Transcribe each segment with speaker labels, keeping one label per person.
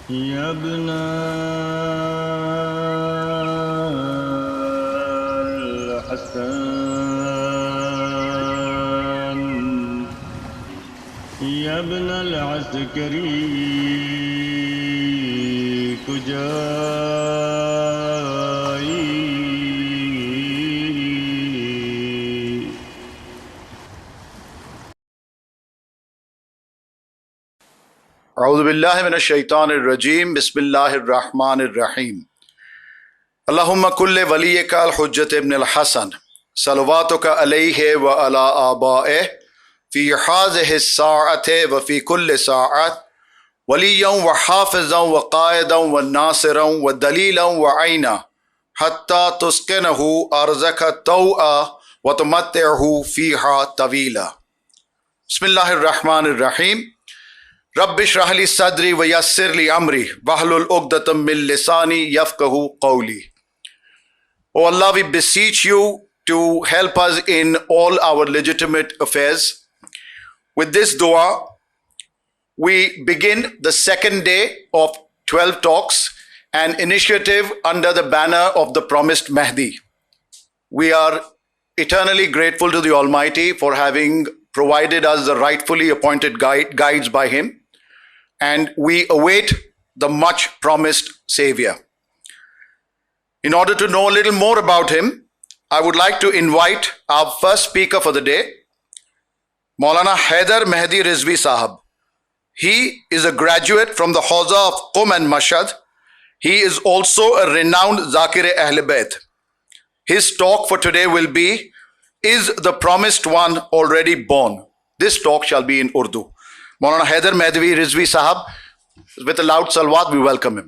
Speaker 1: يا ابن الحسن يا ابن العسكري كجاي.
Speaker 2: اعوذ باللہ من الشیطان الرجیم بسم اللہ الرحمن الرحیم. اللہم کل ولیک الحجۃ ابن الحسن صلواتک علیہ وعلی آبائہ فی ہذہ الساعۃ وفی کل ساعۃ ولییا وحافظا وقائدا وناصرا ودلیلا وعینا حتی تسکنہ ارضک طوعا وتمتعہ فیہا طویلا. بسم اللہ الرحمن الرحیم. رب اشرح لی صدری ویسر لی امری واحلل عقدۃ من لسانی یفقہوا قولی. Oh Allah, we beseech you to help us in all our legitimate affairs. With this dua, we begin the second day of 12 talks, an initiative under the banner of the promised Mahdi. We are eternally grateful to the Almighty for having provided us the rightfully appointed guides by Him, and we await the much promised Savior. In order to know a little more about him, I would like to invite our first speaker for the day, Maulana Haidar Mehdi Rizvi Sahab. He is a graduate from the Hawza of Qum and Mashhad. He is also a renowned Zakir Ahl Bayt. His talk for today will be, Is the Promised One Already Born? This talk shall be in Urdu. Maulana Haidar Mehdi Rizvi Sahab, with a loud salawat, we welcome him.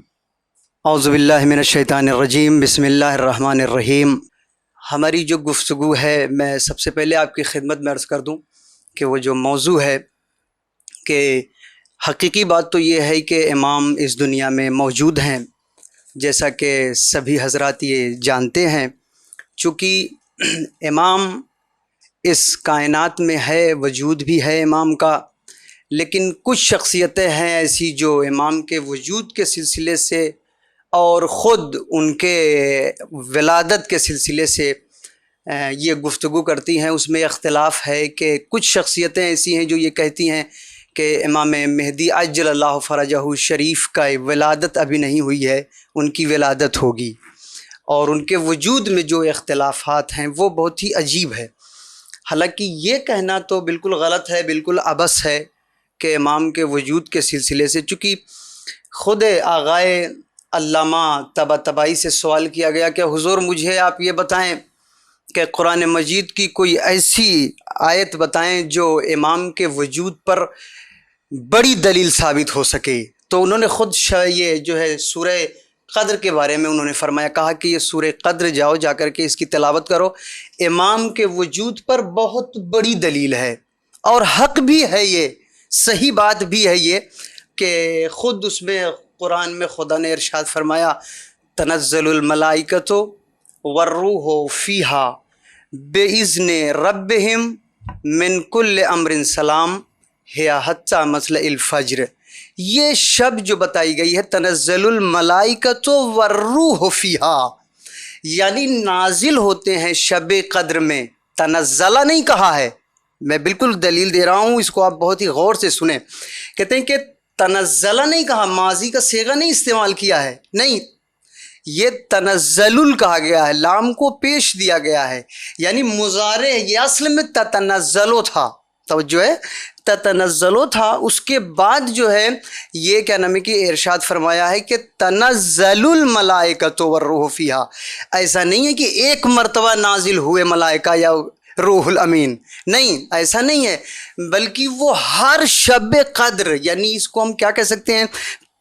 Speaker 3: اعوذ باللہ من الشیطان الرجیم بسم اللہ الرحمن الرحیم. ہماری جو گفتگو ہے، میں سب سے پہلے آپ کی خدمت میں عرض کر دوں کہ وہ جو موضوع ہے کہ حقیقی بات تو یہ ہے کہ امام اس دنیا میں موجود ہیں، جیسا کہ سبھی حضرات یہ جانتے ہیں. چونکہ امام اس کائنات میں ہے، وجود بھی ہے امام کا، لیکن کچھ شخصیتیں ہیں ایسی جو امام کے وجود کے سلسلے سے اور خود ان کے ولادت کے سلسلے سے یہ گفتگو کرتی ہیں. اس میں اختلاف ہے کہ کچھ شخصیتیں ایسی ہیں جو یہ کہتی ہیں کہ امام مہدی عجل اللہ فرجہ شریف کا ولادت ابھی نہیں ہوئی ہے، ان کی ولادت ہوگی. اور ان کے وجود میں جو اختلافات ہیں وہ بہت ہی عجیب ہے. حالانکہ یہ کہنا تو بالکل غلط ہے، بالکل عبث ہے کہ امام کے وجود کے سلسلے سے، چونکہ خود آغائے علامہ طباطبائی سے سوال کیا گیا کہ حضور مجھے آپ یہ بتائیں کہ قرآن مجید کی کوئی ایسی آیت بتائیں جو امام کے وجود پر بڑی دلیل ثابت ہو سکے. تو انہوں نے خود یہ جو ہے سورہ قدر کے بارے میں انہوں نے فرمایا، کہا کہ یہ سورہ قدر جاؤ جا کر کے اس کی تلاوت کرو، امام کے وجود پر بہت بڑی دلیل ہے. اور حق بھی ہے، یہ صحیح بات بھی ہے یہ کہ خود اس میں قرآن میں خدا نے ارشاد فرمایا تنزل الملائکۃ والروح فیہا بإذن ربہم من کل امر سلام ہی حتی مطلع الفجر. یہ شب جو بتائی گئی ہے تنزل الملائکۃ والروح فیہا، یعنی نازل ہوتے ہیں شب قدر میں. تنزلہ نہیں کہا ہے، میں بالکل دلیل دے رہا ہوں، اس کو آپ بہت ہی غور سے سنیں. کہتے ہیں کہ تنزلہ نہیں کہا، ماضی کا صیغہ نہیں استعمال کیا ہے، نہیں، یہ تنزل کہا گیا ہے، لام کو پیش دیا گیا ہے، یعنی مضارع. یہ اصل میں تتنزلو تھا، توجہ ہے، تتنزلو تھا. اس کے بعد جو ہے یہ کیا نام ہے کہ ارشاد فرمایا ہے کہ تنزل الملائکۃ والروح فیہا. ایسا نہیں ہے کہ ایک مرتبہ نازل ہوئے ملائکہ یا روح الامین، نہیں، ایسا نہیں ہے، بلکہ وہ ہر شب قدر، یعنی اس کو ہم کیا کہہ سکتے ہیں،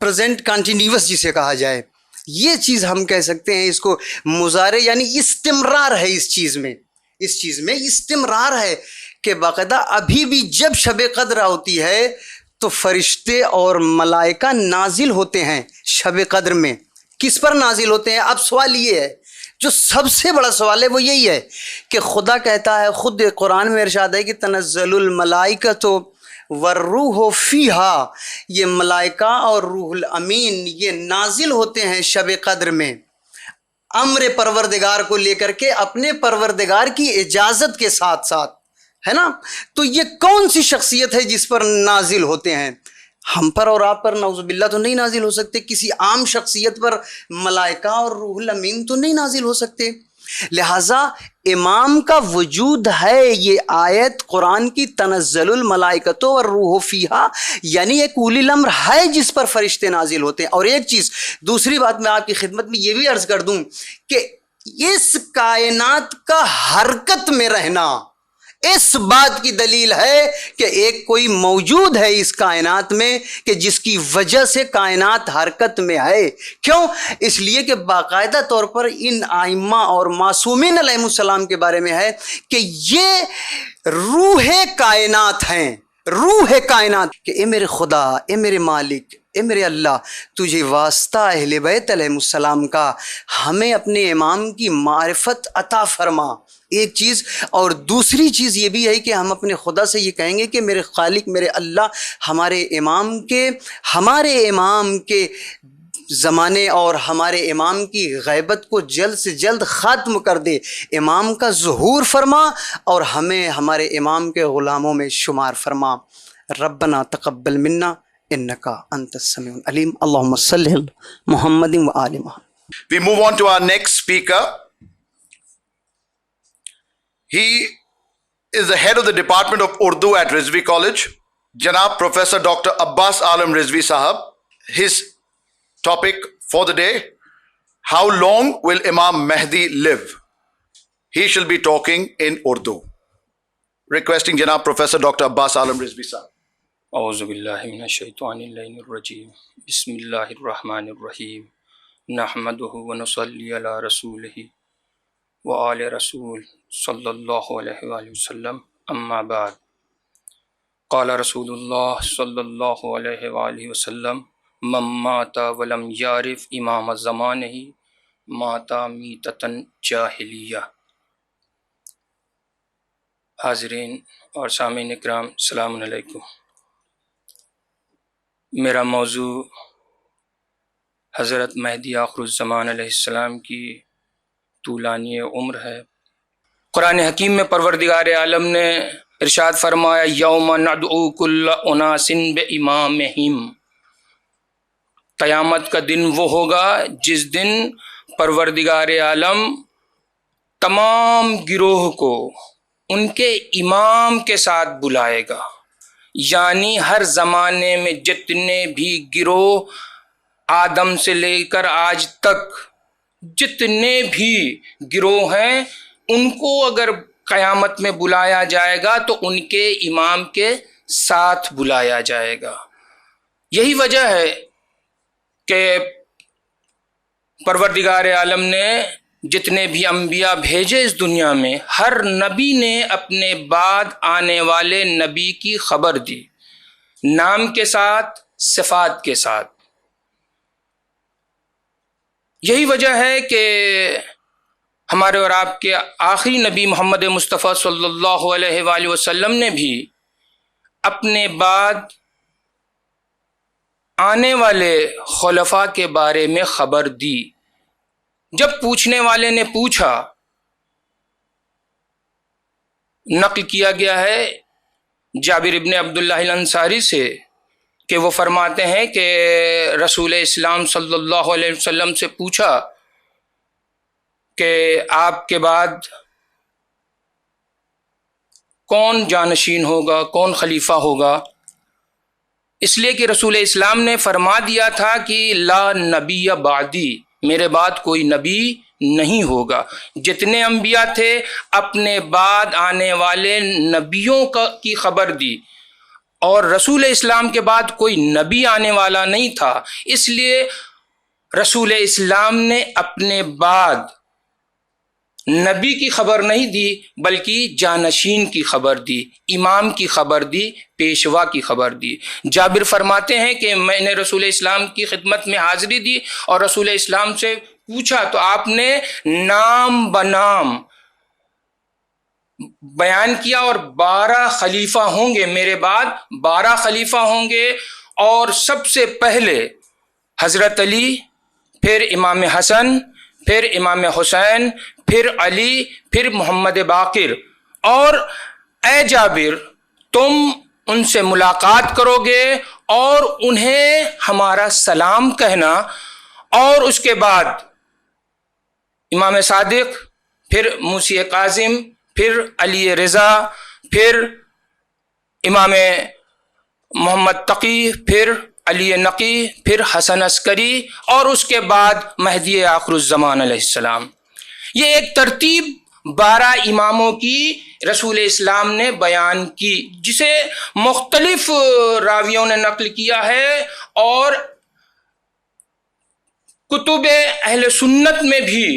Speaker 3: پریزنٹ کنٹینیوس جسے کہا جائے، یہ چیز ہم کہہ سکتے ہیں. اس کو مضارع یعنی استمرار ہے، اس چیز میں استمرار ہے کہ باقاعدہ ابھی بھی جب شب قدر ہوتی ہے تو فرشتے اور ملائکہ نازل ہوتے ہیں شب قدر میں. کس پر نازل ہوتے ہیں؟ اب سوال یہ ہے، جو سب سے بڑا سوال ہے وہ یہی ہے کہ خدا کہتا ہے، خود قرآن میں ارشاد ہے کہ تنزل الملائکۃ والروح فیہا، یہ ملائکہ اور روح الامین یہ نازل ہوتے ہیں شب قدر میں امر پروردگار کو لے کر کے، اپنے پروردگار کی اجازت کے ساتھ ساتھ، ہے نا؟ تو یہ کون سی شخصیت ہے جس پر نازل ہوتے ہیں؟ ہم پر اور آپ پر نعوذ باللہ تو نہیں نازل ہو سکتے، کسی عام شخصیت پر ملائکہ اور روح الامین تو نہیں نازل ہو سکتے۔ لہٰذا امام کا وجود ہے، یہ آیت قرآن کی تنزل الملائکۃ والروح فیہا، یعنی ایک اولی الامر ہے جس پر فرشتے نازل ہوتے ہیں۔ اور ایک چیز دوسری بات میں آپ کی خدمت میں یہ بھی عرض کر دوں کہ اس کائنات کا حرکت میں رہنا اس بات کی دلیل ہے کہ ایک کوئی موجود ہے اس کائنات میں کہ جس کی وجہ سے کائنات حرکت میں ہے۔ کیوں؟ اس لیے کہ باقاعدہ طور پر ان ائمہ اور معصومین علیہ السلام کے بارے میں ہے کہ یہ روح کائنات ہیں، روح کائنات، کہ اے میرے خدا، اے میرے مالک، اے میرے اللہ، تجھے واسطہ اہل بیت علیہ السلام کا، ہمیں اپنے امام کی معرفت عطا فرما، ایک چیز۔ اور دوسری چیز یہ بھی ہے کہ ہم اپنے خدا سے یہ کہیں گے کہ میرے خالق، میرے اللہ، ہمارے امام کے زمانے اور ہمارے امام کی غیبت کو جلد سے جلد ختم کر دے، امام کا ظہور فرما اور ہمیں ہمارے امام کے غلاموں میں شمار فرما۔ ربنا تقبل منا انکا انت السمیع العلیم، اللہم صلی علی محمد و آل محمد۔
Speaker 2: We move on to our next speaker. He is the head of the Department of Urdu at Rizvi College, Janab Professor Dr. Abbas Alam Rizvi Sahab. His topic for the day: how long will Imam Mahdi live? He shall be talking in Urdu. Requesting Janab Professor Dr. Abbas Alam Rizvi Sahab.
Speaker 4: اعوذ باللہ من الشیطان اللعین الرجیم، بسم اللہ الرحمن الرحیم، نحمدہ ونصلی علی رسولہ وآل رسول صلی اللہ علیہ وآلہ وسلم، اما بعد، قال رسول اللہ صلی اللہ علیہ وآلہ وسلم، من مات ولم یعرف امام زمانہ مات میتۃ جاہلیہ۔ حاضرین اور سامعین اکرام، السلام علیکم۔ میرا موضوع حضرت مہدی آخر الزمان علیہ السلام کی طولانی عمر ہے۔ قرآن حکیم میں پروردگار عالم نے ارشاد فرمایا، یوم ندعو کل اناس بامامہم، قیامت کا دن وہ ہوگا جس دن پروردگار عالم تمام گروہ کو ان کے امام کے ساتھ بلائے گا، یعنی ہر زمانے میں جتنے بھی گروہ آدم سے لے کر آج تک جتنے بھی گروہ ہیں ان کو اگر قیامت میں بلایا جائے گا تو ان کے امام کے ساتھ بلایا جائے گا۔ یہی وجہ ہے کہ پروردگار عالم نے جتنے بھی انبیاء بھیجے اس دنیا میں، ہر نبی نے اپنے بعد آنے والے نبی کی خبر دی، نام کے ساتھ، صفات کے ساتھ۔ یہی وجہ ہے کہ ہمارے اور آپ کے آخری نبی محمد مصطفیٰ صلی اللہ علیہ وآلہ وسلم نے بھی اپنے بعد آنے والے خلفاء کے بارے میں خبر دی۔ جب پوچھنے والے نے پوچھا، نقل کیا گیا ہے جابر ابن عبداللہ الانصاری سے کہ وہ فرماتے ہیں کہ رسول اسلام صلی اللہ علیہ وسلم سے پوچھا کہ آپ کے بعد کون جانشین ہوگا، کون خلیفہ ہوگا؟ اس لیے کہ رسول اسلام نے فرما دیا تھا کہ لا نبی بعدی، میرے بعد کوئی نبی نہیں ہوگا۔ جتنے انبیاء تھے اپنے بعد آنے والے نبیوں کی خبر دی، اور رسول اسلام کے بعد کوئی نبی آنے والا نہیں تھا، اس لیے رسول اسلام نے اپنے بعد نبی کی خبر نہیں دی بلکہ جانشین کی خبر دی، امام کی خبر دی، پیشوا کی خبر دی۔ جابر فرماتے ہیں کہ میں نے رسول اسلام کی خدمت میں حاضری دی اور رسول اسلام سے پوچھا تو آپ نے نام بنام بیان کیا، اور 12 خلیفہ ہوں گے میرے بعد، 12 خلیفہ ہوں گے، اور سب سے پہلے حضرت علی، پھر امام حسن، پھر امام حسین، پھر علی، پھر محمد باقر، اور اے جابر تم ان سے ملاقات کرو گے اور انہیں ہمارا سلام کہنا، اور اس کے بعد امام صادق، پھر موسی کاظم، پھر علی رضا، پھر امام محمد تقی، پھر علی نقی، پھر حسن عسکری، اور اس کے بعد مہدی آخر الزمان علیہ السلام۔ یہ ایک ترتیب 12 اماموں کی رسول اسلام نے بیان کی، جسے مختلف راویوں نے نقل کیا ہے، اور کتب اہل سنت میں بھی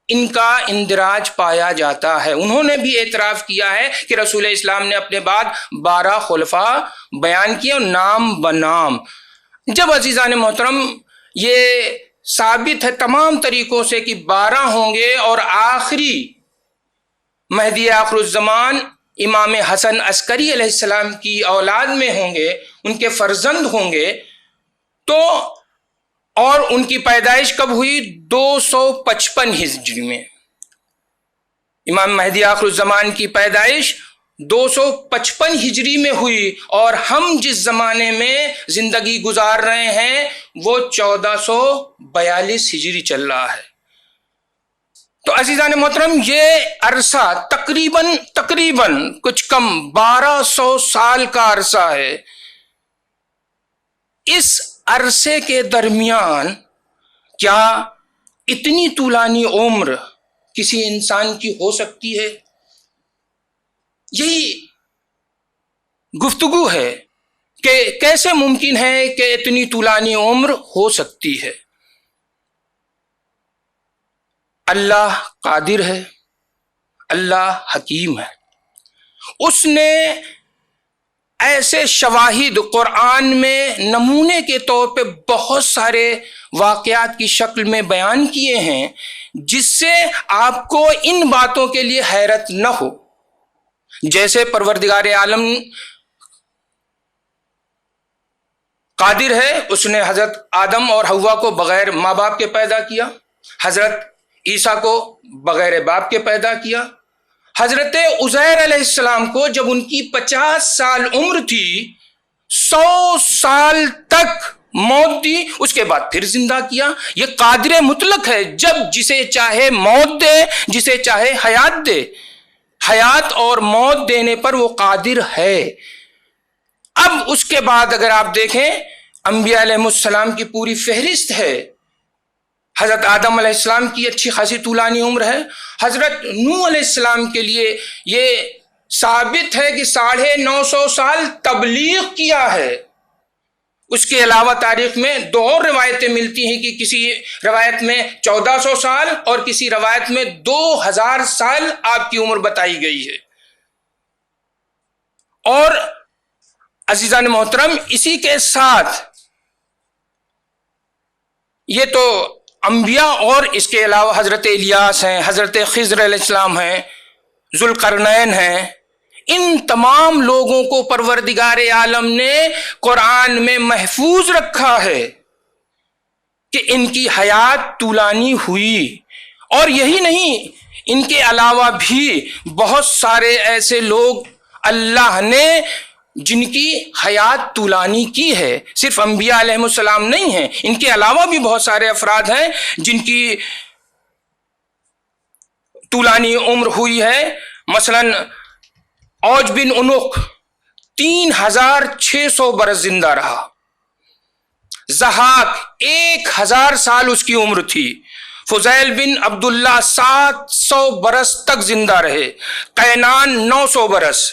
Speaker 4: ان کا اندراج پایا جاتا ہے۔ انہوں نے بھی اعتراف کیا ہے کہ رسول اسلام نے اپنے بعد 12 خلفاء بیان کیے، نام بنام۔ جب عزیزان محترم یہ ثابت ہے تمام طریقوں سے کہ 12 ہوں گے، اور آخری مہدی آخر الزمان امام حسن عسکری علیہ السلام کی اولاد میں ہوں گے، ان کے فرزند ہوں گے، تو اور ان کی پیدائش کب ہوئی؟ 255 ہجری میں۔ امام مہدی آخر الزمان کی پیدائش 255 ہجری میں ہوئی، اور ہم جس زمانے میں زندگی گزار رہے ہیں وہ 1442 ہجری چل رہا ہے۔ تو عزیزان محترم یہ عرصہ تقریباً کچھ کم 1200 سال کا عرصہ ہے۔ اس عرصے کے درمیان کیا اتنی طولانی عمر کسی انسان کی ہو سکتی ہے؟ یہی گفتگو ہے کہ کیسے ممکن ہے کہ اتنی طولانی عمر ہو سکتی ہے۔ اللہ قادر ہے، اللہ حکیم ہے۔ اس نے ایسے شواہد قرآن میں نمونے کے طور پہ بہت سارے واقعات کی شکل میں بیان کیے ہیں، جس سے آپ کو ان باتوں کے لیے حیرت نہ ہو۔ جیسے پروردگار عالم قادر ہے، اس نے حضرت آدم اور حوا کو بغیر ماں باپ کے پیدا کیا، حضرت عیسیٰ کو بغیر باپ کے پیدا کیا، حضرت عزیر علیہ السلام کو جب ان کی 50 سال عمر تھی 100 سال تک موت دی، اس کے بعد پھر زندہ کیا۔ یہ قادر مطلق ہے، جب جسے چاہے موت دے، جسے چاہے حیات دے، حیات اور موت دینے پر وہ قادر ہے۔ اب اس کے بعد اگر آپ دیکھیں انبیاء علیہ السلام کی پوری فہرست ہے۔ حضرت آدم علیہ السلام کی اچھی خاصی طولانی عمر ہے، حضرت نوح علیہ السلام کے لیے یہ ثابت ہے کہ 950 سال تبلیغ کیا ہے۔ اس کے علاوہ تاریخ میں 2 اور روایتیں ملتی ہیں کہ کسی روایت میں 1400 سال اور کسی روایت میں 2000 سال آپ کی عمر بتائی گئی ہے۔ اور عزیزان محترم اسی کے ساتھ یہ تو انبیاء، اور اس کے علاوہ حضرت الیاس ہیں، حضرت خضر علیہ السلام ہیں، ذوالقرنین ہیں، ان تمام لوگوں کو پروردگار عالم نے قرآن میں محفوظ رکھا ہے کہ ان کی حیات طولانی ہوئی۔ اور یہی نہیں، ان کے علاوہ بھی بہت سارے ایسے لوگ اللہ نے جن کی حیات طولانی کی ہے، صرف انبیاء علیہ السلام نہیں ہیں، ان کے علاوہ بھی بہت سارے افراد ہیں جن کی طولانی عمر ہوئی ہے۔ مثلا اوج بن عنق 3600 برس زندہ رہا، ضحاک 1000 سال اس کی عمر تھی، فضیل بن عبداللہ 700 برس تک زندہ رہے، قینان 900 برس،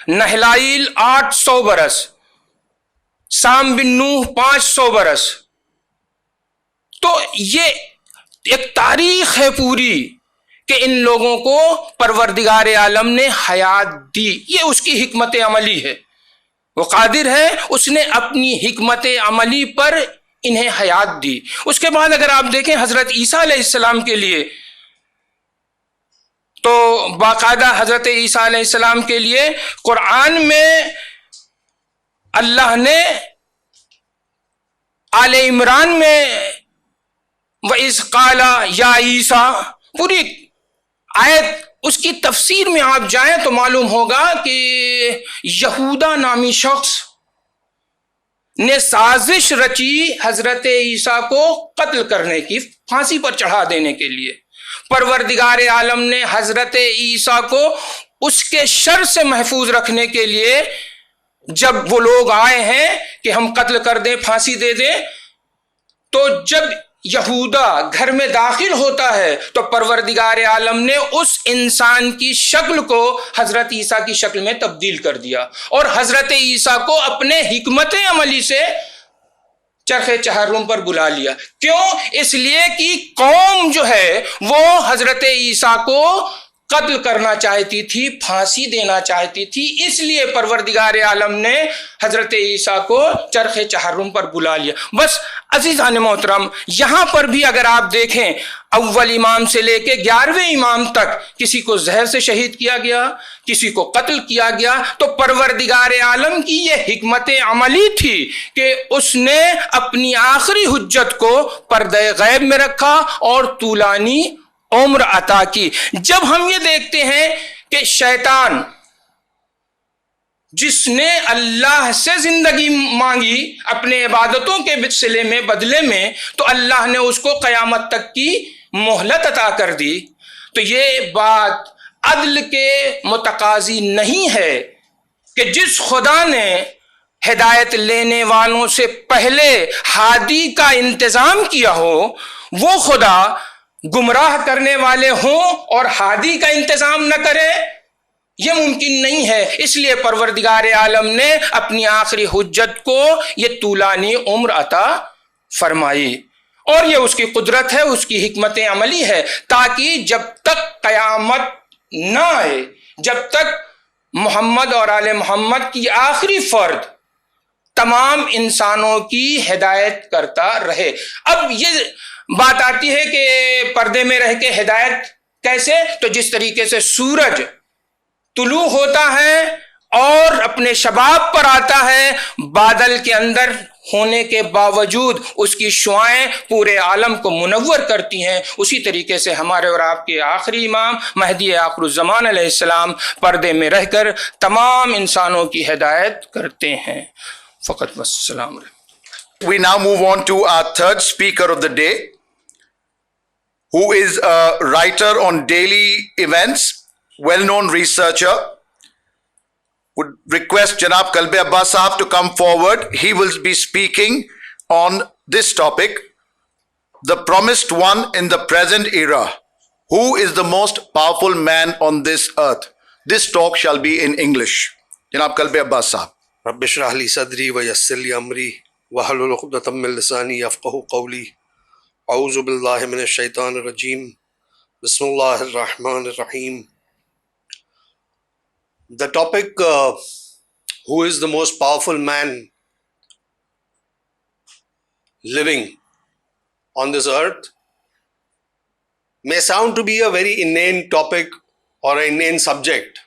Speaker 4: نہلائیل 800 برس، سام بن نوح 500 برس۔ تو یہ ایک تاریخ ہے پوری کہ ان لوگوں کو پروردگار عالم نے حیات دی۔ یہ اس کی حکمت عملی ہے، وہ قادر ہے، اس نے اپنی حکمت عملی پر انہیں حیات دی۔ اس کے بعد اگر آپ دیکھیں حضرت عیسیٰ علیہ السلام کے لیے تو باقاعدہ حضرت عیسیٰ علیہ السلام کے لیے قرآن میں اللہ نے آل عمران میں وَإِذْ قَالَ يَا عِيسَىٰ پوری آیت اس کی تفسیر میں آپ جائیں تو معلوم ہوگا کہ یہودا نامی شخص نے سازش رچی حضرت عیسیٰ کو قتل کرنے کی، پھانسی پر چڑھا دینے کے لیے۔ پروردگار عالم نے حضرت عیسیٰ کو اس کے شر سے محفوظ رکھنے کے لیے جب وہ لوگ آئے ہیں کہ ہم قتل کر دیں، پھانسی دے دیں، تو جب یہودا گھر میں داخل ہوتا ہے تو پروردگار عالم نے اس انسان کی شکل کو حضرت عیسیٰ کی شکل میں تبدیل کر دیا اور حضرت عیسیٰ کو اپنے حکمت عملی سے چرخ چہارم پر بلا لیا۔ کیوں؟ اس لیے کہ قوم جو ہے وہ حضرت عیسیٰ کو قتل کرنا چاہتی تھی، پھانسی دینا چاہتی تھی، اس لیے پروردگار عالم نے حضرت عیسیٰ کو چرخ چہارم پر بلا لیا۔ بس عزیزان محترم، یہاں پر بھی اگر آپ دیکھیں اول امام سے لے کے 11ویں امام تک کسی کو زہر سے شہید کیا گیا، کسی کو قتل کیا گیا، تو پروردگار عالم کی یہ حکمت عملی تھی کہ اس نے اپنی آخری حجت کو پردہ غیب میں رکھا اور طولانی عمر عطا کی۔ جب ہم یہ دیکھتے ہیں کہ شیطان جس نے اللہ سے زندگی مانگی اپنے عبادتوں کے صلے میں، بدلے میں، تو اللہ نے اس کو قیامت تک کی مہلت عطا کر دی۔ تو یہ بات عدل کے متقاضی نہیں ہے کہ جس خدا نے ہدایت لینے والوں سے پہلے ہادی کا انتظام کیا ہو، وہ خدا گمراہ کرنے والے ہوں اور ہادی کا انتظام نہ کرے، یہ ممکن نہیں ہے۔ اس لیے پروردگار عالم نے اپنی آخری حجت کو یہ طولانی عمر عطا فرمائی، اور یہ اس کی قدرت ہے، اس کی حکمت عملی ہے، تاکہ جب تک قیامت نہ آئے، جب تک محمد اور آل محمد کی آخری فرد تمام انسانوں کی ہدایت کرتا رہے۔ اب یہ بات آتی ہے کہ پردے میں رہ کے ہدایت کیسے؟ تو جس طریقے سے سورج طلوع ہوتا ہے اور اپنے شباب پر آتا ہے، بادل کے اندر ہونے کے باوجود اس کی شعائیں پورے عالم کو منور کرتی ہیں، اسی طریقے سے ہمارے اور آپ کے آخری امام مہدی آخر الزمان علیہ السلام پردے میں رہ کر تمام انسانوں کی ہدایت کرتے ہیں۔ فقط والسلام علیکم۔
Speaker 2: We now move on to our third speaker of the day, who is a writer on daily events, well-known researcher. Would request Janab Kalbe Abbas Sahab to come forward. He will be speaking on this topic, the promised one in the present era. Who is the most powerful man on this earth? This talk shall be in English. Janab Kalbe Abbas Sahab.
Speaker 5: رب اشرح لي صدري ويسر لي امري واحلل عقدة من لساني يفقهوا قولي اعوذ بالله من الشيطان الرجيم بسم الله الرحمن الرحيم. The topic who is the most powerful man living on this earth may sound to be a very inane topic or an inane subject.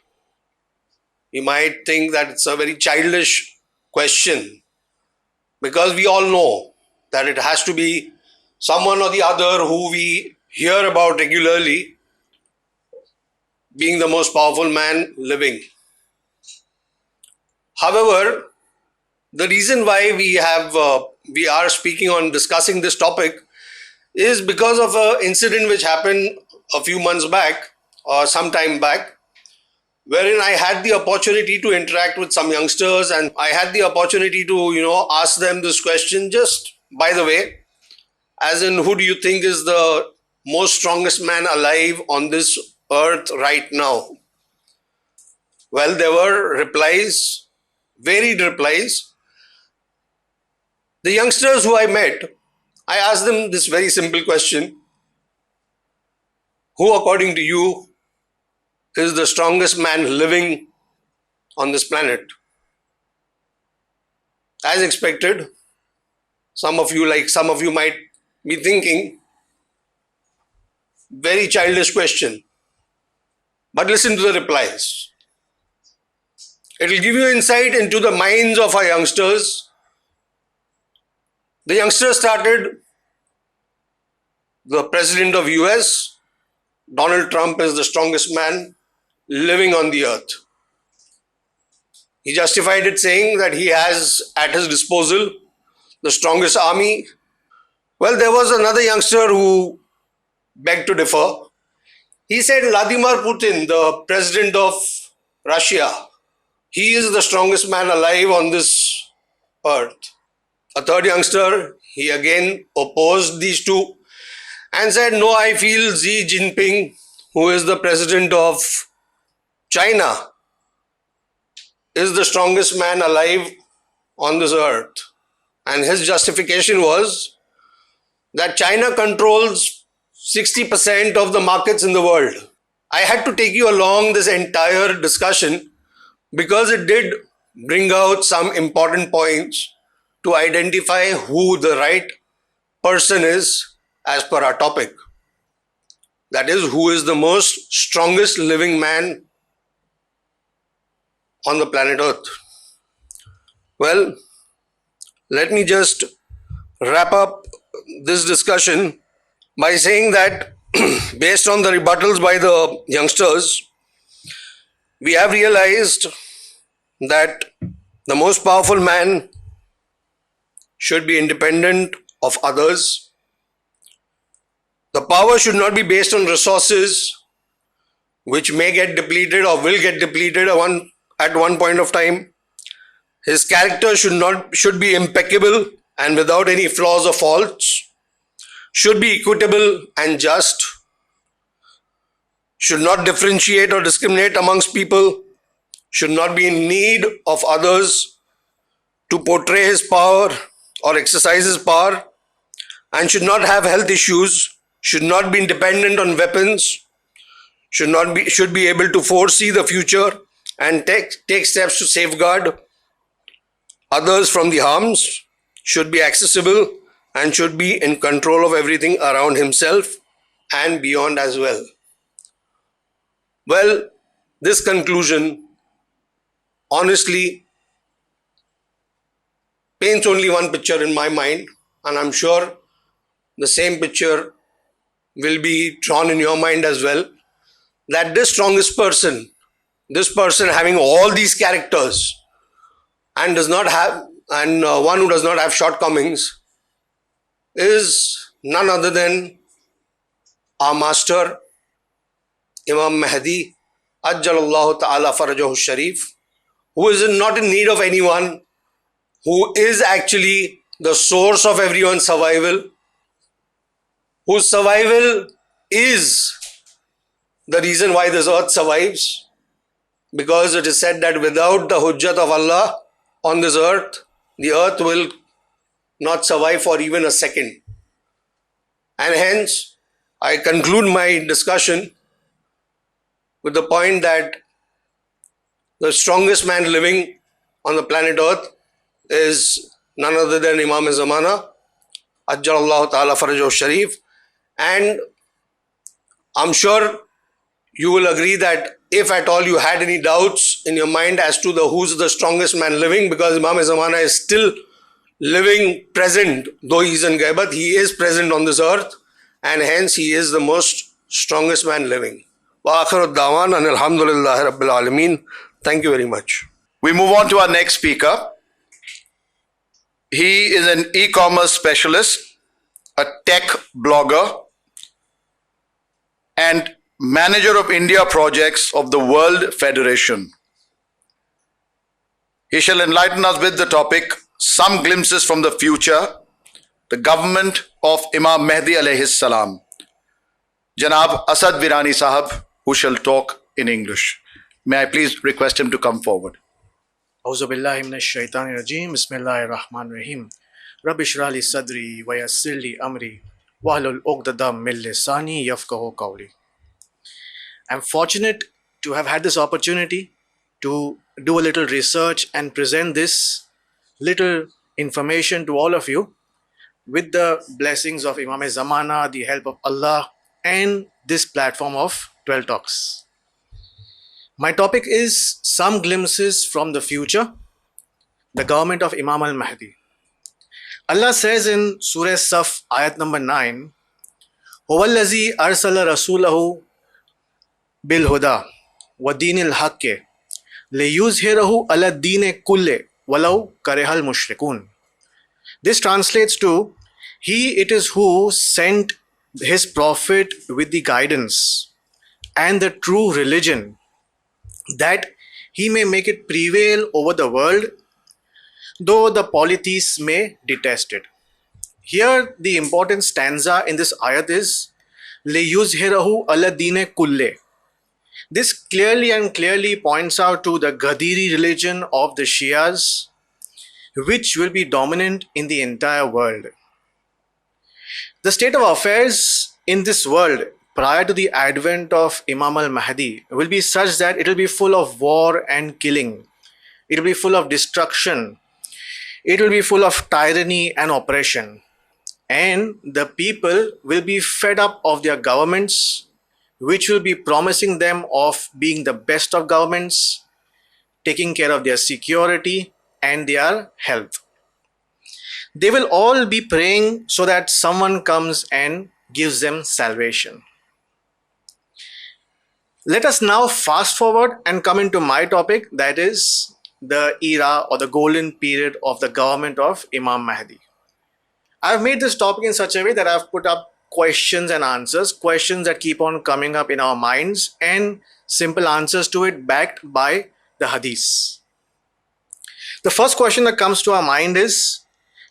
Speaker 5: You might think that it's a very childish question, because we all know that it has to be someone or the other who we hear about regularly being the most powerful man living. However, the reason why we are speaking on discussing this topic is because of an incident which happened a few months back or some time back, wherein I had the opportunity to interact with some youngsters, and I had the opportunity to, ask them this question just by the way, as in, who do you think is the most strongest man alive on this earth right now? Well, there were replies, varied replies. The youngsters who I met, I asked them this very simple question: who, according to you, is the strongest man living on this planet? As expected, some of you might be thinking, very childish question. But listen to the replies. It will give you insight into the minds of our youngsters. The youngsters started, the president of US, Donald Trump is the strongest man living on the earth. He justified it saying that he has at his disposal the strongest army. Well, there was another youngster who begged to differ. He said Vladimir Putin, the president of Russia, he is the strongest man alive on this earth. A third youngster, he again opposed these two and said, no, I feel Xi Jinping, who is the president of China, is the strongest man alive on this earth. And his justification was that China controls 60% of the markets in the world. I had to take you along this entire discussion because it did bring out some important points to identify who the right person is as per our topic. That is, who is the most strongest living man on the planet Earth. Well, let me just wrap up this discussion by saying that based on the rebuttals by the youngsters, we have realized that the most powerful man should be independent of others. The power should not be based on resources which may get depleted or will get depleted at one point of time. His character should be impeccable and without any flaws or faults, should be equitable and just, should not differentiate or discriminate amongst people, should not be in need of others to portray his power or exercise his power, and should not have health issues, should not be dependent on weapons, should be able to foresee the future and take steps to safeguard others from the harms, should be accessible and should be in control of everything around himself and beyond as well. Well, this conclusion honestly paints only one picture in my mind, and I'm sure the same picture will be drawn in your mind as well, that this strongest person, this person having all these characters and one who does not have shortcomings, is none other than our master Imam Mahdi Ajjalallahu Ta'ala Farajahu Sharif, who is not in need of anyone, who is actually the source of everyone's survival, whose survival is the reason why this earth survives, because it is said that without the hujjat of Allah on this earth, the earth will not survive for even a second. And hence, I conclude my discussion with the point that the strongest man living on the planet Earth is none other than Imam Zamana, Ajjalallahu Ta'ala Farajahu Sharif. And I'm sure you will agree that if at all you had any doubts in your mind as to who's the strongest man living, because Imam Zamana is still living, present, though he is in Ghaibat, he is present on this earth, and hence he is the most strongest man living. Wa akhiru da'wan and alhamdulillahi rabbil alameen. Thank you very much.
Speaker 2: We move on to our next speaker. He is an e-commerce specialist, a tech blogger, and manager of India projects of the World Federation. He shall enlighten us with the topic, Some Glimpses from the Future, the Government of Imam Mahdi alayhi salam. Janab Asad Virani Sahab, who shall talk in English. May I please request him to come forward.
Speaker 6: Auzu billahi minash shaitanir rajim. Bismillahir rahmanir rahim. Rabbi shrah li sadri wa yassir li amri wahlul 'uqdatam min lisani yafqahu qawli. I'm fortunate to have had this opportunity to do a little research and present this little information to all of you with the blessings of Imam Zamana, the help of Allah, and this platform of 12 Talks. My topic is some glimpses from the future, the government of Imam al-Mahdi. Allah says in Surah Saf, ayat number 9, هُوَ الَّذِي أَرْسَلَ رَسُولَهُ بِالْهُدَى وَدِينِ الْحَقِّ لِيُظْهِرَهُ عَلَى الدِّينِ كُلِّهِ وَلَوْ كَرِهَ الْمُشْرِكُونَ. This translates to, He it is who sent His Prophet with the guidance and the true religion, that He may make it prevail over the world, though the polytheists may detest it. Here, the important stanza in this ayat is لِيُظْهِرَهُ عَلَى الدِّينِ كُلِّهِ. This clearly points out to the Ghadiri religion of the Shias, which will be dominant in the entire world. The state of affairs in this world prior to the advent of Imam al-Mahdi will be such that it will be full of war and killing. It will be full of destruction. It will be full of tyranny and oppression. And the people will be fed up of their governments, which will be promising them of being the best of governments, taking care of their security and their health. They will all be praying so that someone comes and gives them salvation. Let us now fast forward and come into my topic, that is the era or the golden period of the government of Imam Mahdi. I've made this topic in such a way that I've put up questions and answers, questions that keep on coming up in our minds, and simple answers to it backed by the hadiths. The first question that comes to our mind is,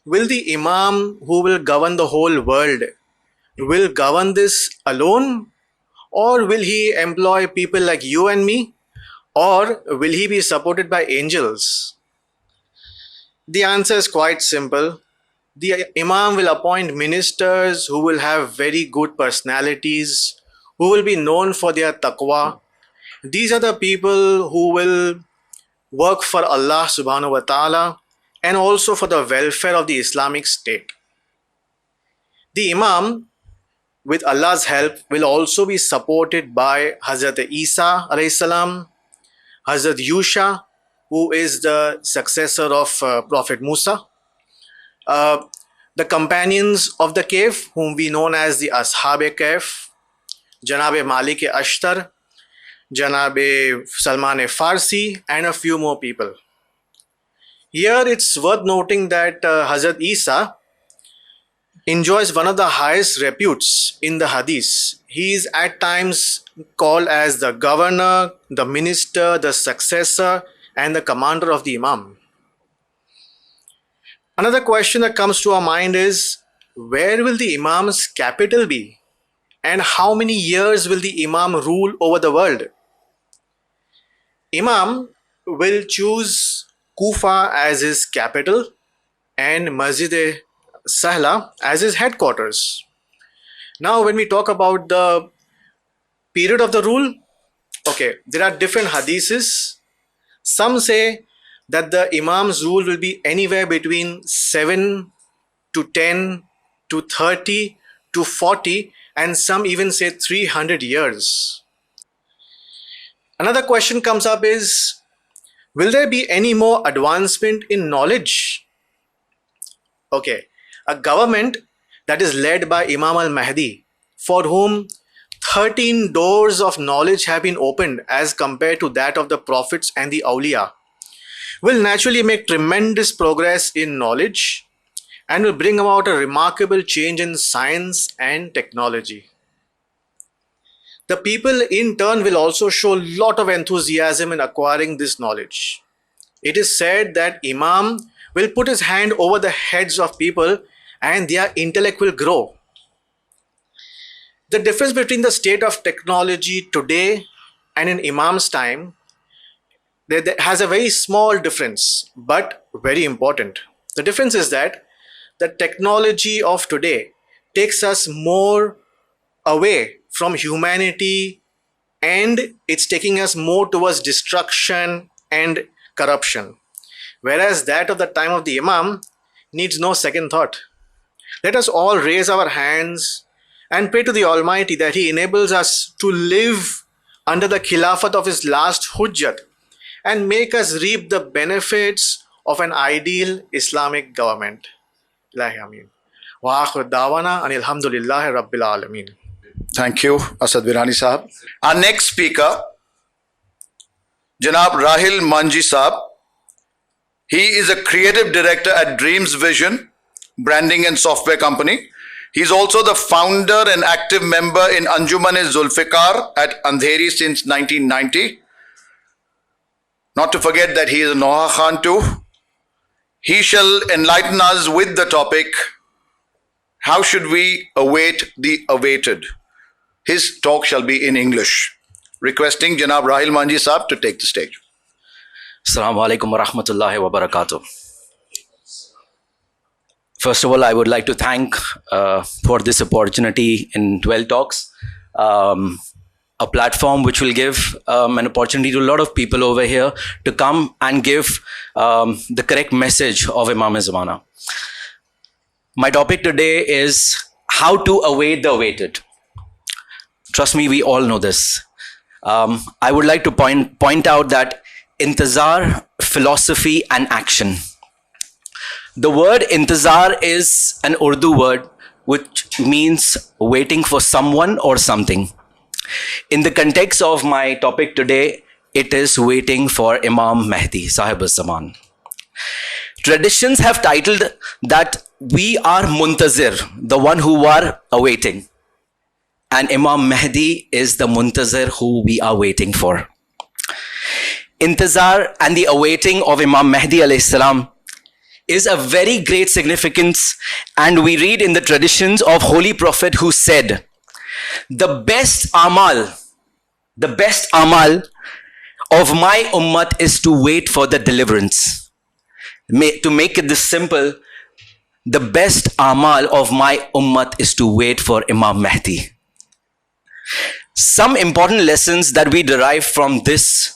Speaker 6: will the Imam who will govern the whole world will govern this alone, or will he employ people like you and me, or will he be supported by angels? The answer is quite simple. The Imam will appoint ministers who will have very good personalities, who will be known for their taqwa. These are the people who will work for Allah subhanahu wa ta'ala and also for the welfare of the Islamic State. The Imam, with Allah's help, will also be supported by Hazrat Isa alayhi salam, Hazrat Yusha, who is the successor of Prophet Musa, the companions of the cave, whom we know as the Ashab-e-Kahf, Janab Malik-e-Ashtar, Janab Salman Farsi, and a few more people. Here it's worth noting that Hazrat Isa enjoys one of the highest reputes in the hadith. He is at times called as the governor, the minister, the successor, and the commander of the Imam. Another question that comes to our mind is, where will the Imam's capital be? And how many years will the Imam rule over the world? Imam will choose Kufa as his capital and Masjid-e-Sahla as his headquarters. Now, when we talk about the period of the rule, okay, there are different hadiths. Some say that the Imam's rule will be anywhere between 7 to 10 to 30 to 40, and some even say 300 years. Another question comes up is, will there be any more advancement in knowledge? Okay, a government that is led by Imam al-Mahdi, for whom 13 doors of knowledge have been opened as compared to that of the prophets and the awliya, will naturally make tremendous progress in knowledge and will bring about a remarkable change in science and technology. The people in turn will also show a lot of enthusiasm in acquiring this knowledge. It is said that Imam will put his hand over the heads of people and their intellect will grow. The difference between the state of technology today and in Imam's time, there has a very small difference, but very important. The difference is that the technology of today takes us more away from humanity, and it's taking us more towards destruction and corruption. Whereas that of the time of the Imam needs no second thought. Let us all raise our hands and pray to the Almighty that He enables us to live under the khilafat of his last hujjat and make us reap the benefits of an ideal Islamic government. Ilahi Ameen. Wa akhir dawana and alhamdulillahi rabbil alameen.
Speaker 2: Thank you, Asad Virani Sahab. Our next speaker, Janab Rahil Manji Sahab. He is a creative director at Dreams Vision Branding and Software Company. He is also the founder and active member in Anjuman-e-Zulfikar at Andheri since 1990. Not to forget that he is a Noha Khan too. He shall enlighten us with the topic, how should we await the awaited? His talk shall be in English. Requesting Janab Rahil Manji Sahab to take the stage.
Speaker 7: Assalamu alaikum wa rahmatullahi wa barakatuh. First of all, I would like to thank for this opportunity in 12 Talks, a platform which will give an opportunity to a lot of people over here to come and give the correct message of Imam-e-Zamana. My topic today is how to await the awaited. Trust me, we all know this. I would like to point out that intizar, philosophy and action. The word intizar is an Urdu word which means waiting for someone or something. In the context of my topic today, it is waiting for Imam Mahdi, Sahib al-Zaman. Traditions have titled that we are muntazir, the one who are awaiting. And Imam Mahdi is the muntazir who we are waiting for. Intizar and the awaiting of Imam Mahdi alayhi salam is a very great significance, and we read in the traditions of Holy Prophet who said, the best amal of my ummah is to wait for the deliverance. To make it this simple, the best amal of my ummah is to wait for Imam Mahdi. Some important lessons that we derive from this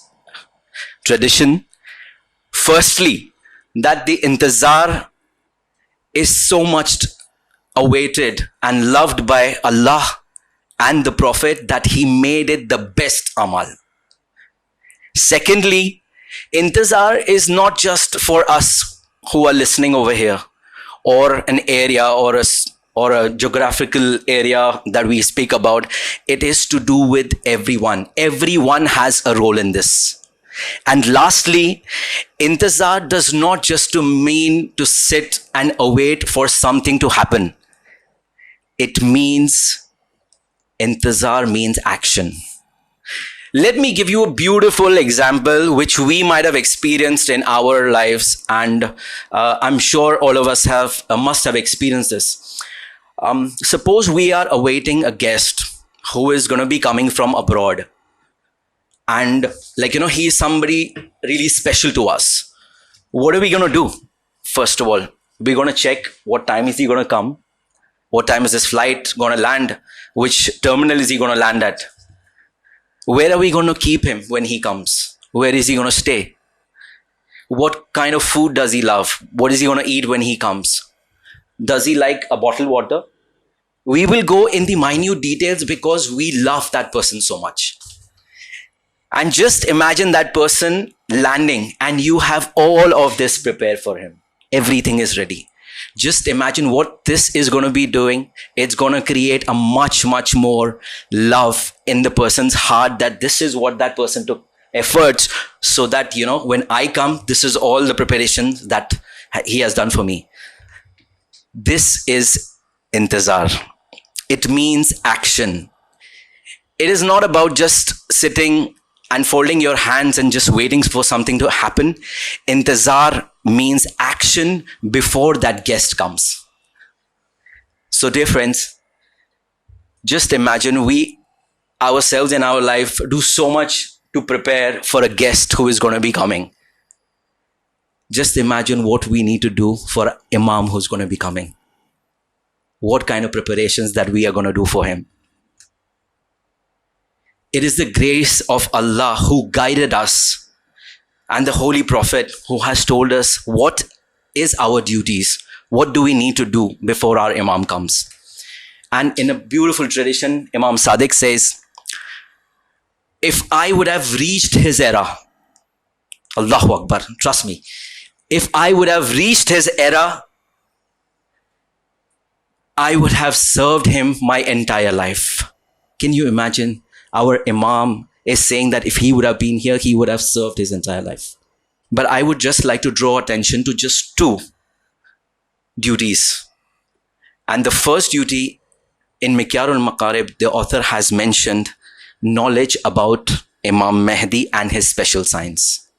Speaker 7: tradition. Firstly, that the intizar is so much awaited and loved by Allah and the Prophet that he made it the best amal. Secondly, intizar is not just for us who are listening over here, or an area or a geographical area that we speak about. It is to do with everyone. Everyone has a role in this. And lastly, intizar does not just to mean to sit and await for something to happen. It means, intizar means action. Let me give you a beautiful example which we might have experienced in our lives, and I'm sure all of us must have experienced this. Suppose we are awaiting a guest who is going to be coming from abroad. And he is somebody really special to us. What are we going to do? First of all, we're going to check what time is he going to come? What time is his flight going to land? Which terminal is he going to land at? Where are we going to keep him when he comes? Where is he going to stay? What kind of food does he love? What is he going to eat when he comes? Does he like a bottled water? We will go in the minute details because we love that person so much. And just imagine that person landing and you have all of this prepared for him. Everything is ready. Just imagine what this is going to be doing. It's going to create a much, much more love in the person's heart that this is what that person took efforts so that, when I come, this is all the preparations that he has done for me. This is intizar. It means action. It is not about just sitting and folding your hands and just waiting for something to happen. Intizar means action before that guest comes. So dear friends, just imagine we ourselves in our life do so much to prepare for a guest who is going to be coming. Just imagine what we need to do for Imam who's going to be coming. What kind of preparations that we are going to do for him. It is the grace of Allah who guided us and the Holy Prophet who has told us what is our duties. What do we need to do before our Imam comes? And in a beautiful tradition, Imam Sadiq says, if I would have reached his era, Allahu Akbar, trust me, if I would have reached his era, I would have served him my entire life. Can you imagine? Our Imam is saying that if he would have been here, he would have served his entire life. But I would just like to draw attention to just two duties. And the first duty, in Mikyarul Maqarib, the author has mentioned knowledge about Imam Mahdi and his special signs.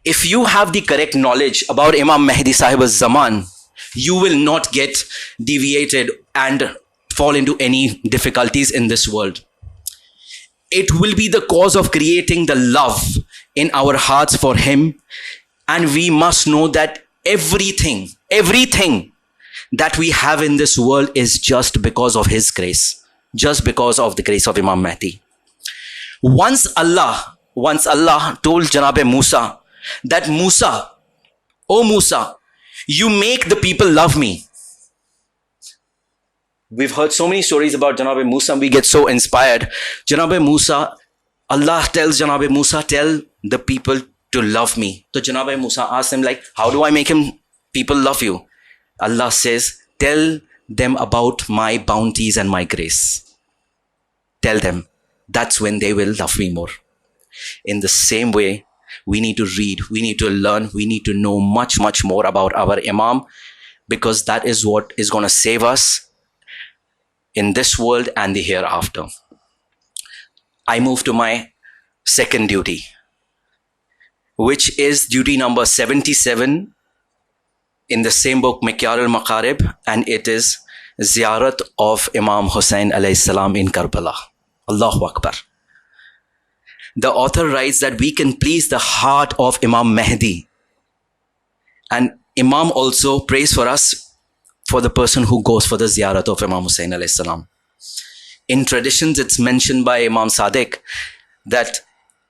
Speaker 7: If you have the correct knowledge about Imam Mahdi Sahib al-Zaman, you will not get deviated and fall into any difficulties in this world. It will be the cause of creating the love in our hearts for him. And we must know that everything that we have in this world is just because of his grace, just because of the grace of Imam Mahdi. Once Allah told Janab Musa that Musa, oh Musa, you make the people love me. We've heard so many stories about Janab Musa, we get so inspired. Janab Musa, Allah tells Janab Musa, tell the people to love me. So Janab Musa asks him, like, how do I make people love you? Allah says, tell them about my bounties and my grace. Tell them. That's when they will love me more. In the same way, we need to read, we need to learn, we need to know much, much more about our Imam, because that is what is going to save us in this world and the hereafter. I move to my second duty, which is duty number 77 in the same book, Mikyarul Maqarib, and it is Ziyarat of Imam Hussain alayhi salam in Karbala. Allahu Akbar. The author writes that we can please the heart of Imam Mahdi. And Imam also prays for us for the person who goes for the ziyarat of Imam Hussain alayhi salam. In traditions, it's mentioned by Imam Sadiq that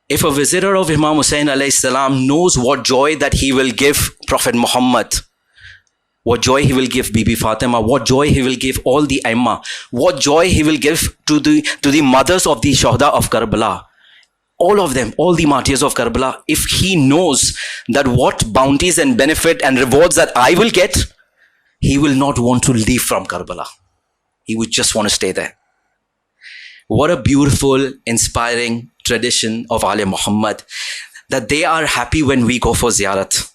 Speaker 7: if a visitor of Imam Hussain alayhi salam knows what joy that he will give Prophet Muhammad, what joy he will give Bibi Fatima, what joy he will give all the Aimma, what joy he will give to the mothers of the Shuhada of Karbala, all of them, all the martyrs of Karbala, if he knows that what bounties and benefit and rewards that I will get, he will not want to leave from Karbala. He would just want to stay there. What a beautiful, inspiring tradition of Ali Muhammad, that they are happy when we go for ziyarat.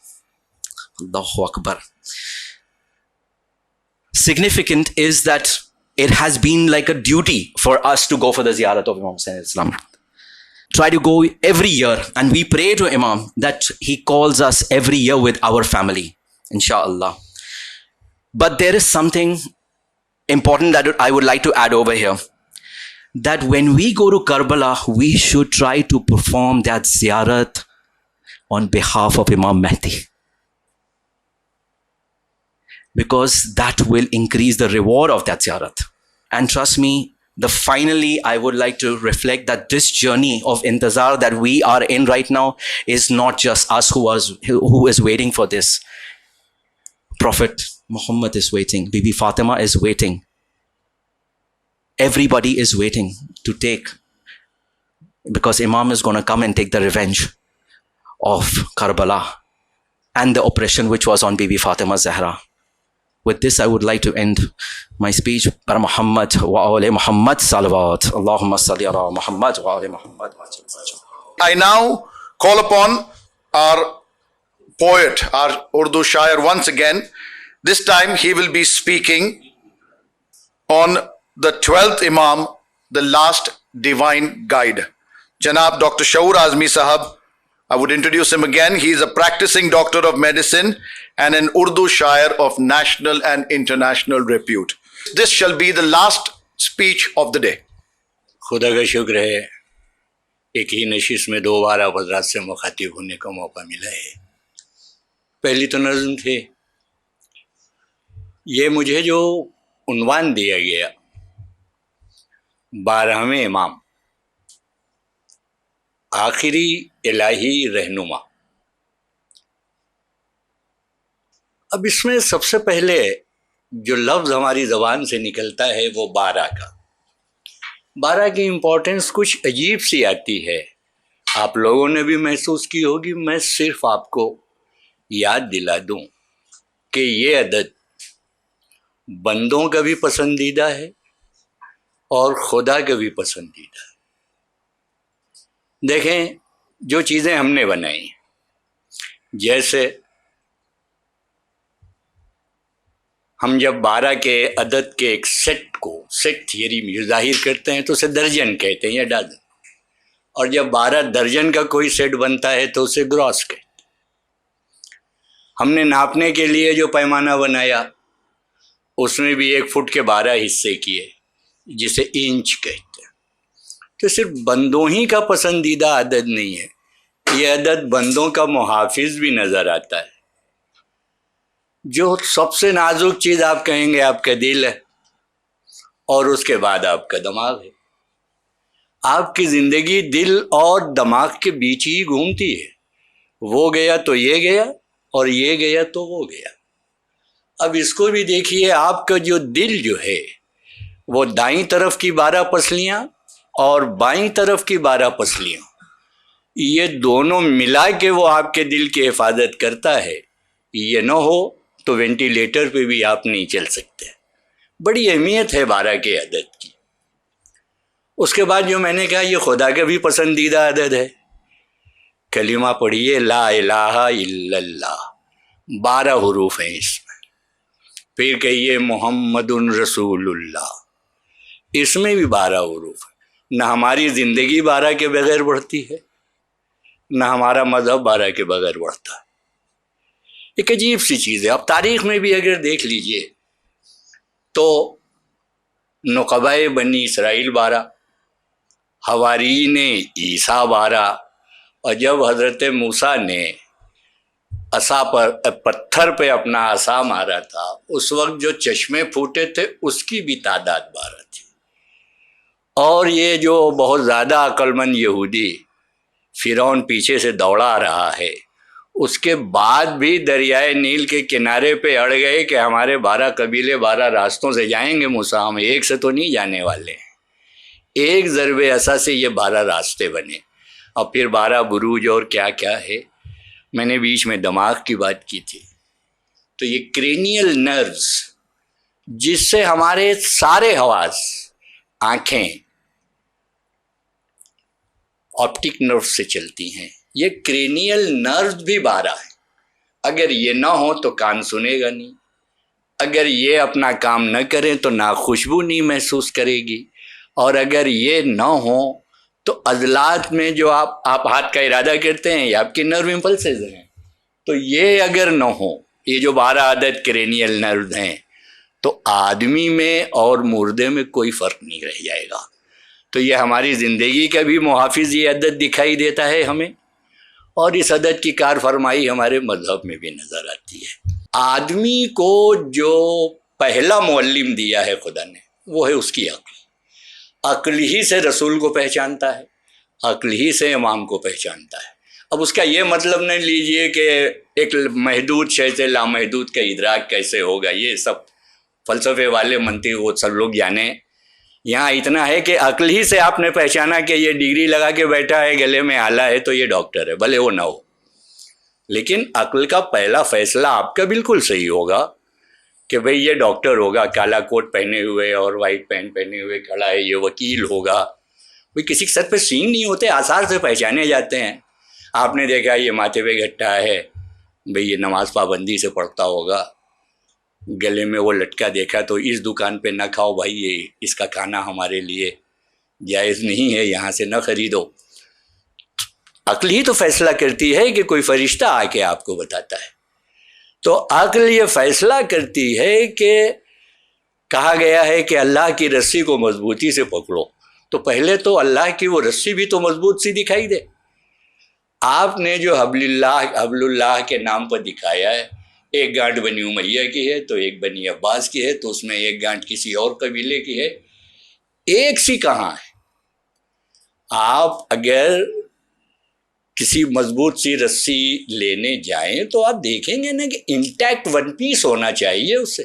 Speaker 7: Allahu Akbar. Significant is that it has been like a duty for us to go for the ziyarat of Imam Hussain Islam. Try to go every year, and we pray to Imam that he calls us every year with our family, inshallah. But there is something important that I would like to add over here, that when we go to Karbala, we should try to perform that ziyarat on behalf of Imam Mahdi, because that will increase the reward of that ziyarat. And trust me, finally, I would like to reflect that this journey of intizar that we are in right now is not just us who is waiting for this. Prophet Muhammad is waiting. Bibi Fatima is waiting. Everybody is waiting to take, because Imam is going to come and take the revenge of Karbala and the oppression which was on Bibi Fatima Zahra. With this, I would like to end my speech. Par Muhammad wa ali Muhammad salawat. Allahumma salli ala Muhammad wa ali Muhammad.
Speaker 2: I now call upon our poet, our Urdu Shair once again. This time he will be speaking on the 12th Imam, the last divine guide. Janab Dr. Shaur Azmi Sahab, I would introduce him again. He is a practicing doctor of medicine and an Urdu Shair of national and international repute. This shall be the last speech of the day.
Speaker 8: खुदा का शुक्र है, एक ही नशिश में दो बार आप हज़रात से मुखातिब होने का मौका मिला है। पहली तो नज़्म थे, ये मुझे जो उन्वान दिया गया, 12वें इमाम, आखिरी इलाही रहनुमा। अब इसमें सबसे पहले जो लफ्ज़ हमारी ज़बान से निकलता है वो 12 का, 12 کی امپورٹنس کچھ عجیب سی آتی ہے، آپ لوگوں نے بھی محسوس کی ہوگی، میں صرف آپ کو یاد دلا دوں کہ یہ عدد بندوں کا بھی پسندیدہ ہے اور خدا کا بھی پسندیدہ ہے۔ دیکھیں جو چیزیں ہم نے بنائی، جیسے ہم جب 12 کے عدد کے ایک سیٹ کو سیٹ تھیوری میں ظاہر کرتے ہیں تو اسے درجن کہتے ہیں یا ڈزن، اور جب 12 درجن کا کوئی سیٹ بنتا ہے تو اسے گراس کہتے ہیں۔ ہم نے ناپنے کے لیے جو پیمانہ بنایا اس میں بھی 1 فٹ کے 12 حصے کیے جسے انچ کہتے ہیں۔ تو صرف بندوں ہی کا پسندیدہ عدد نہیں ہے، یہ عدد بندوں کا محافظ بھی نظر آتا ہے۔ جو سب سے نازک چیز آپ کہیں گے آپ کا دل ہے، اور اس کے بعد آپ کا دماغ ہے۔ آپ کی زندگی دل اور دماغ کے بیچ ہی گھومتی ہے، وہ گیا تو یہ گیا اور یہ گیا تو وہ گیا۔ اب اس کو بھی دیکھیے، آپ کا جو دل جو ہے وہ دائیں طرف کی 12 پسلیاں اور بائیں طرف کی 12 پسلیاں، یہ دونوں ملا کے وہ آپ کے دل کی حفاظت کرتا ہے۔ یہ نہ ہو تو وینٹیلیٹر پہ بھی آپ نہیں چل سکتے۔ بڑی اہمیت ہے 12 کے عدد کی۔ اس کے بعد جو میں نے کہا یہ خدا کا بھی پسندیدہ عدد ہے۔ کلمہ پڑھیے لا الہ الا اللہ، 12 حروف ہیں اس میں۔ پھر کہیے محمد رسول اللہ، اس میں بھی 12 حروف ہیں۔ نہ ہماری زندگی 12 کے بغیر بڑھتی ہے، نہ ہمارا مذہب 12 کے بغیر بڑھتا ہے۔ ایک عجیب سی چیز ہے۔ اب تاریخ میں بھی اگر دیکھ لیجئے تو نقبۂ بنی اسرائیل 12، حواریین عیسیٰ 12، اور جب حضرت موسیٰ نے عصا پر پتھر پہ اپنا عصا مارا تھا اس وقت جو چشمے پھوٹے تھے اس کی بھی تعداد 12 تھی۔ اور یہ جو بہت زیادہ عقل مند یہودی فرعون پیچھے سے دوڑا رہا ہے، اس کے بعد بھی دریائے نیل کے کنارے پہ اڑ گئے کہ ہمارے 12 قبیلے 12 راستوں سے جائیں گے موسیٰ، ہم ایک سے تو نہیں جانے والے ہیں۔ ایک ضرب عصا سے یہ 12 راستے بنے، اور پھر 12 بروج اور کیا کیا ہے۔ میں نے بیچ میں دماغ کی بات کی تھی، تو یہ کرینیل نروز جس سے ہمارے سارے حواس، آنکھیں آپٹک نرو سے چلتی ہیں، یہ کرینیل نروز بھی 12 ہیں۔ اگر یہ نہ ہو تو کان سنے گا نہیں، اگر یہ اپنا کام نہ کریں تو نہ خوشبو نہیں محسوس کرے گی، اور اگر یہ نہ ہو تو عضلات میں جو آپ ہاتھ کا ارادہ کرتے ہیں یہ آپ کے نرو امپلسز ہیں، تو یہ اگر نہ ہو، یہ جو 12 عدد کرینیل نروز ہیں، تو آدمی میں اور مردے میں کوئی فرق نہیں رہ جائے گا۔ تو یہ ہماری زندگی کا بھی محافظ یہ عدد دکھائی دیتا ہے ہمیں، اور اس عدد کی کار فرمائی ہمارے مذہب میں بھی نظر آتی ہے۔ آدمی کو جو پہلا معلم دیا ہے خدا نے وہ ہے اس کی عقل۔ عقل ہی سے رسول کو پہچانتا ہے، عقل ہی سے امام کو پہچانتا ہے۔ اب اس کا یہ مطلب نہیں لیجئے کہ ایک محدود شے سے لامحدود کا ادراک کیسے ہوگا، یہ سب فلسفے والے منطق وہ سب لوگ جانے۔ یہاں اتنا ہے کہ عقل ہی سے آپ نے پہچانا کہ یہ ڈگری لگا کے بیٹھا ہے، گلے میں آلہ ہے تو یہ ڈاکٹر ہے، بھلے وہ نہ ہو، لیکن عقل کا پہلا فیصلہ آپ کا بالکل صحیح ہوگا کہ بھئی یہ ڈاکٹر ہوگا، کالا کوٹ پہنے ہوئے اور وائٹ پینٹ پہنے ہوئے کھڑا ہے، یہ وکیل ہوگا۔ بھئی کسی کے سر پہ سینگ نہیں ہوتے، آثار سے پہچانے جاتے ہیں۔ آپ نے دیکھا یہ ماتھے پہ گھٹا ہے، بھئی یہ نماز پابندی سے پڑھتا ہوگا، گلے میں وہ لٹکا دیکھا تو اس دکان پہ نہ کھاؤ بھائی، یہ اس کا کھانا ہمارے لیے جائز نہیں ہے، یہاں سے نہ خریدو۔ عقل ہی تو فیصلہ کرتی ہے کہ کوئی فرشتہ آ کے آپ کو بتاتا ہے۔ تو عقل یہ فیصلہ کرتی ہے کہ کہا گیا ہے کہ اللہ کی رسی کو مضبوطی سے پکڑو، تو پہلے تو اللہ کی وہ رسی بھی تو مضبوط سی دکھائی دے۔ آپ نے جو حبل اللہ کے نام پر دکھایا ہے، ایک گانٹھ بنی امیہ کی ہے تو ایک بنی عباس کی ہے، تو اس میں ایک گانٹھ کسی اور قبیلے کی ہے، ایک سی کہاں ہے؟ آپ اگر کسی مضبوط سی رسی لینے جائیں تو آپ دیکھیں گے نا کہ انٹیکٹ ون پیس ہونا چاہیے اسے،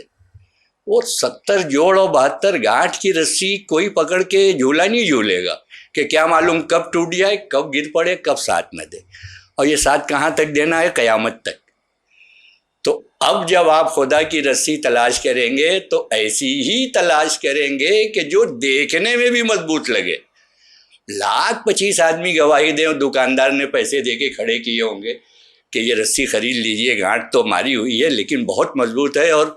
Speaker 8: وہ 70 جوڑ اور 72 گانٹھ کی رسی کوئی پکڑ کے جھولا نہیں جھولے گا کہ کیا معلوم کب ٹوٹ جائے، کب گر پڑے، کب ساتھ نہ دے. اور یہ ساتھ کہاں تک دینا ہے؟ قیامت تک. تو اب جب آپ خدا کی رسی تلاش کریں گے تو ایسی ہی تلاش کریں گے کہ جو دیکھنے میں بھی مضبوط لگے. 125 آدمی گواہی دیں اور دکاندار نے پیسے دے کے کھڑے کیے ہوں گے کہ یہ رسی خرید لیجئے، گانٹھ تو ماری ہوئی ہے لیکن بہت مضبوط ہے، اور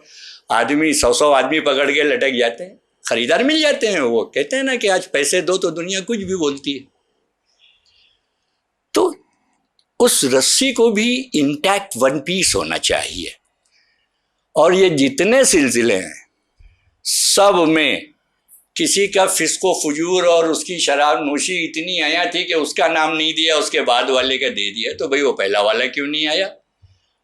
Speaker 8: آدمی 100 آدمی پکڑ کے لٹک جاتے ہیں. خریدار مل جاتے ہیں، وہ کہتے ہیں نا کہ آج پیسے دو تو دنیا کچھ بھی بولتی ہے. تو اس رسی کو بھی انٹیکٹ ون پیس ہونا چاہیے. اور یہ جتنے سلسلے ہیں سب میں کسی کا فسق و فجور اور اس کی شراب نوشی اتنی آیا تھی کہ اس کا نام نہیں دیا، اس کے بعد والے کا دے دیا. تو بھئی وہ پہلا والا کیوں نہیں آیا؟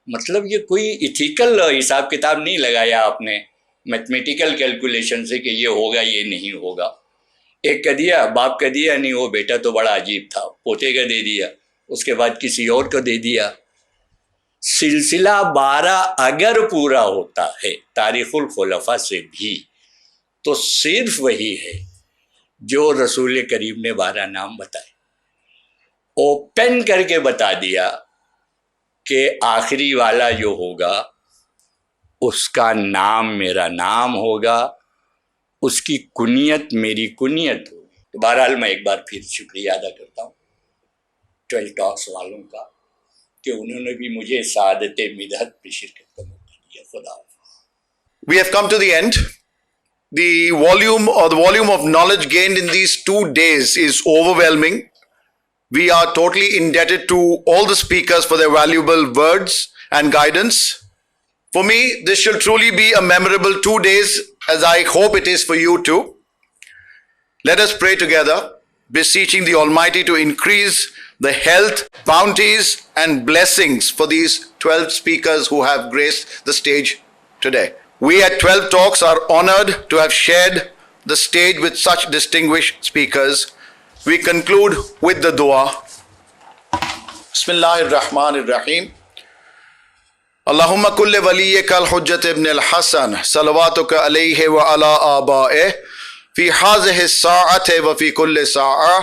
Speaker 8: مطلب یہ کوئی ایتھیکل حساب کتاب نہیں لگایا آپ نے میتھمیٹیکل کیلکولیشن سے کہ یہ ہوگا یہ نہیں ہوگا. ایک کا دیا، باپ کا دیا نہیں، وہ بیٹا تو بڑا عجیب تھا، پوتے کا دے دیا، اس کے بعد کسی اور کو دے دیا. سلسلہ 12 اگر پورا ہوتا ہے تاریخ الخلفاء سے بھی تو صرف وہی ہے جو رسول کریم نے 12 نام بتائے. اوپن کر کے بتا دیا کہ آخری والا جو ہوگا اس کا نام میرا نام ہوگا، اس کی کنیت میری کنیت ہوگی. تو بہرحال میں ایک بار پھر شکریہ ادا کرتا ہوں 12 ٹاکس والوں کا کہ انہوں نے بھی مجھے سعادت مدحت پہ شرکت کا موقع دیا. خدا حافظ.
Speaker 2: We have come to the end. The volume of knowledge gained in these 2 days is overwhelming. We are totally indebted to all the speakers for their valuable words and guidance. For me, this shall truly be a memorable 2 days, as I hope it is for you too. Let us pray together, beseeching the Almighty to increase the health, bounties and blessings for these 12 speakers who have graced the stage today. We at 12 Talks are honored to have shared the stage with such distinguished speakers. We conclude with the dua. Bismillahir Rahmanir Rahim. Allahumma kulli waliyyika al-Hujjat ibn al-Hasan salawatuka alayhi wa ala abaihi fi hadhihi as-sa'ati wa fi kulli sa'ah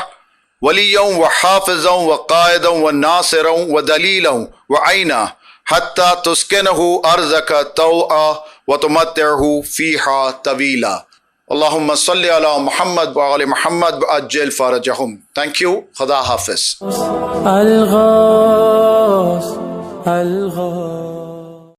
Speaker 2: waliyan wa hafizan wa qa'idan wa nasiran wa dalilan wa aina hatta tuskinahu arzaka taw'a wa tumatti'hu fiha tawila. Allahumma salli ala Muhammad wa ali Muhammad wa ajil farajahum. Thank you. Khuda Hafiz.
Speaker 9: Al-Ghas, Al-Ghas.